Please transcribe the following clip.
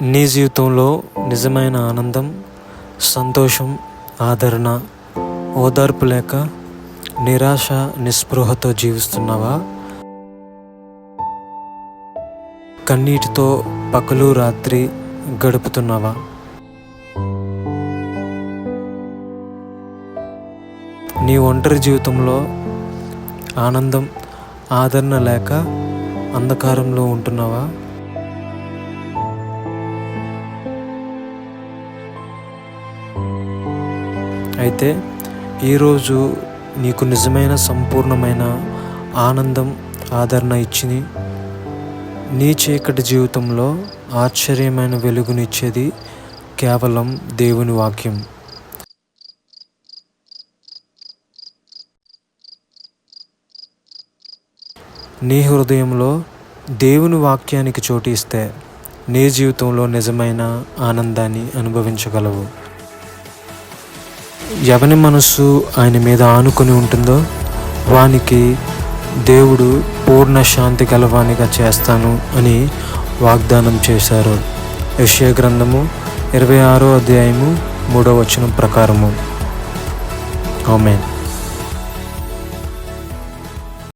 నీ జీవితంలో నిజమైన ఆనందం, సంతోషం, ఆదరణ, ఓదార్పు లేక నిరాశ, నిస్పృహతో జీవిస్తున్నావా? కన్నీటితో పగలు రాత్రి గడుపుతున్నావా? నీ ఒంటరి జీవితంలో ఆనందం, ఆదరణ లేక అంధకారంలో ఉంటున్నావా? అయితే ఈరోజు నీకు నిజమైన సంపూర్ణమైన ఆనందం, ఆదరణ ఇచ్చి నీ చీకటి జీవితంలో ఆశ్చర్యమైన వెలుగునిచ్చేది కేవలం దేవుని వాక్యం. నీ హృదయంలో దేవుని వాక్యానికి చోటు ఇస్తే నీ జీవితంలో నిజమైన ఆనందాన్ని అనుభవించగలవు. ఎవని మనస్సు ఆయన మీద ఆనుకొని ఉంటుందో వానికి దేవుడు పూర్ణ శాంతి గలవానిగా చేస్తాను అని వాగ్దానం చేశారు. యెషయా గ్రంథము 26వ అధ్యాయము 3వ వచనం ప్రకారము. ఆమేన్.